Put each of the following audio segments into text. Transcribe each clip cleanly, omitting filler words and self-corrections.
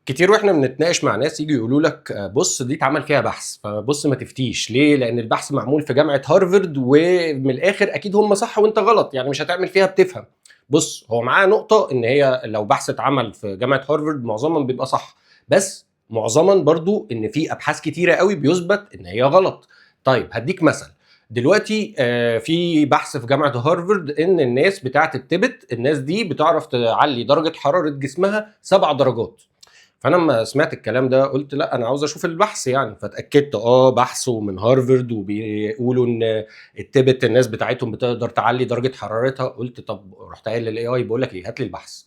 كتير واحنا بنتناقش مع ناس يجي يقولوا لك بص دي اتعمل فيها بحث، فبص ما تفتيش ليه، لان البحث معمول في جامعه هارفارد ومن الاخر اكيد هم صح وانت غلط، يعني مش هتعمل فيها بتفهم. بص هو معاه نقطه ان هي لو بحث اتعمل في جامعه هارفارد معظما بيبقى صح، بس معظما برضو ان في ابحاث كتيره قوي بيثبت ان هي غلط. طيب هديك مثل. دلوقتي في بحث في جامعه هارفارد ان الناس بتاعه التبت، الناس دي بتعرف تعلي درجه حراره جسمها 7 درجات. فانا لما سمعت الكلام ده قلت لا انا عاوز اشوف البحث يعني، فاتاكدت بحث ومن هارفارد وبيقولوا ان التبت الناس بتاعتهم بتقدر تعلي درجه حرارتها. قلت طب رحت قايل للاي اي بقول لك ايه، هات لي البحث.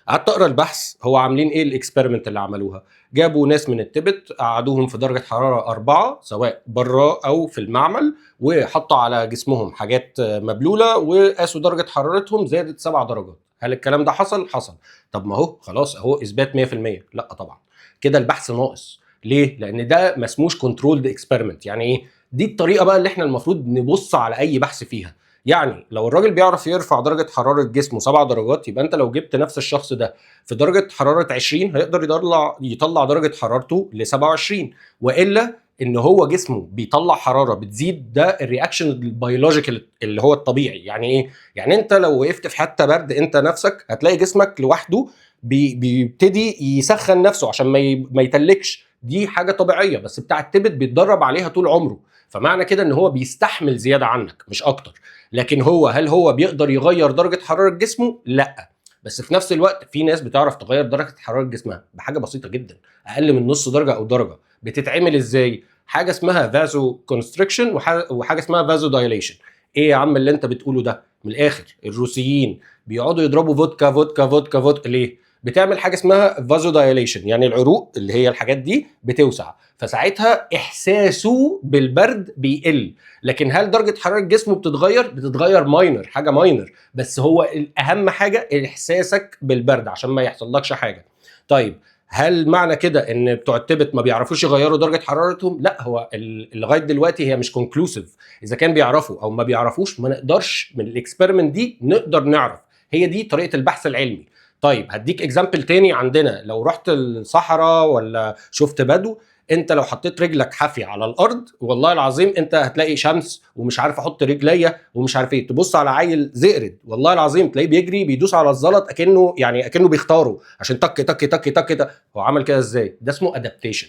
قعدت اقرا البحث، هو عاملين ايه الاكسبيرمنت اللي عملوها؟ جابوا ناس من التبت قعدوهم في درجه حراره 4 سواء بره او في المعمل، وحطوا على جسمهم حاجات مبلوله وقاسوا درجه حرارتهم زادت 7 درجات. هل الكلام ده حصل؟ حصل. طب ما هو خلاص اهو اثبات 100%. لا طبعا، كده البحث ناقص. ليه؟ لان ده ما اسموش كنترولد اكسبيرمنت. يعني ايه؟ دي الطريقه بقى اللي احنا المفروض نبص على اي بحث فيها. يعني لو الراجل بيعرف يرفع درجه حراره جسمه 7 درجات، يبقى انت لو جبت نفس الشخص ده في درجه حراره 20 هيقدر يطلع درجه حرارته ل 27. والا ان هو جسمه بيطلع حراره بتزيد، ده الرياكشن البيولوجيكال اللي هو الطبيعي. يعني ايه؟ يعني انت لو وقفت في حته برد انت نفسك هتلاقي جسمك لوحده بيبتدي يسخن نفسه عشان ما يتلكش. دي حاجه طبيعيه، بس بتاع التبت بيتدرب عليها طول عمره، فمعنى كده ان هو بيستحمل زياده عنك مش اكتر. لكن هل هو بيقدر يغير درجه حراره جسمه؟ لا. بس في نفس الوقت في ناس بتعرف تغير درجه حراره جسمها بحاجه بسيطه جدا، اقل من نص درجه او درجه. بتتعمل ازاي؟ حاجه اسمها فازو كونستريكشن وحاجه اسمها فازو دايليشن. ايه يا عم اللي انت بتقوله ده؟ من الاخر الروسيين بيقعدوا يضربوا فودكا فودكا فودكا فودكا ليه؟ بتعمل حاجه اسمها فازو دايليشن، يعني العروق اللي هي الحاجات دي بتوسع، فساعتها احساسه بالبرد بيقل. لكن هل درجه حراره جسمه بتتغير؟ بتتغير ماينر، حاجه ماينر، بس هو الاهم حاجه احساسك بالبرد عشان ما يحصلكش حاجه. طيب هل معنى كده ان بتوع التبت ما بيعرفوش يغيروا درجه حرارتهم؟ لا، هو لغايه دلوقتي هي مش كونكلوسيف. اذا كان بيعرفوا او ما بيعرفوش ما نقدرش من الاكسبيرمنت دي نقدر نعرف. هي دي طريقه البحث العلمي. طيب هديك اكزامبل تاني. عندنا لو رحت الصحراء ولا شفت بدو، انت لو حطيت رجلك حافيه على الارض والله العظيم انت هتلاقي شمس ومش عارف احط رجليا ومش عارف ايه. تبص على عيل زئرد والله العظيم تلاقيه بيجري بيدوس على الزلط اكنه بيختاره عشان تك تك تك تك تك. هو عمل كده ازاي؟ ده اسمه ادابتيشن.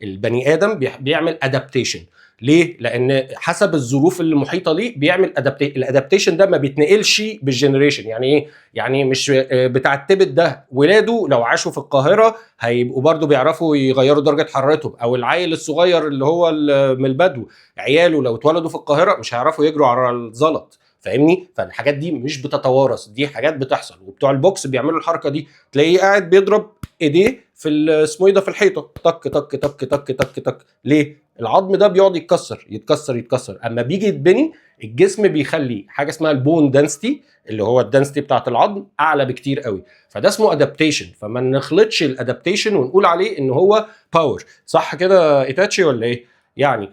البني ادم بيعمل ادابتيشن. ليه؟ لان حسب الظروف المحيطه ليه بيعمل الادابتيشن ده ما بيتنقلش بالجنريشن. يعني ايه؟ يعني مش بتاع التبت ده ولاده لو عاشوا في القاهره هيبقوا برضو بيعرفوا يغيروا درجه حرارتهم، او العيل الصغير اللي هو من البدو عياله لو اتولدوا في القاهره مش هيعرفوا يجروا على الزلط. فاهمني؟ فالحاجات دي مش بتتوارث، دي حاجات بتحصل. وبتوع البوكس بيعملوا الحركه دي، تلاقيه قاعد بيضرب ايديه في اسمه ايه ده، في الحيطه، تك تك تك تك تك تك. ليه؟ العظم ده بيقعد يتكسر يتكسر يتكسر، اما بيجي يتبني الجسم بيخلي حاجه اسمها البون دنسيتي، اللي هو الدنسيتي بتاعت العظم اعلى بكتير قوي. فده اسمه ادابتيشن. فما نخلطش الادابتيشن ونقول عليه ان هو باور. صح كده ايتاتشي ولا ايه؟ يعني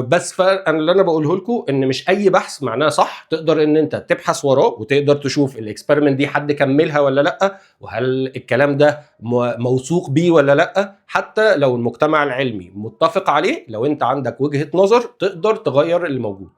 بس فانا اللي انا بقوله لكم ان مش اي بحث معناه صح. تقدر ان انت تبحث وراه وتقدر تشوف الاكسبيرمنت دي حد كملها ولا لا، وهل الكلام ده موثوق بيه ولا لا. حتى لو المجتمع العلمي متفق عليه، لو انت عندك وجهة نظر تقدر تغير اللي موجود.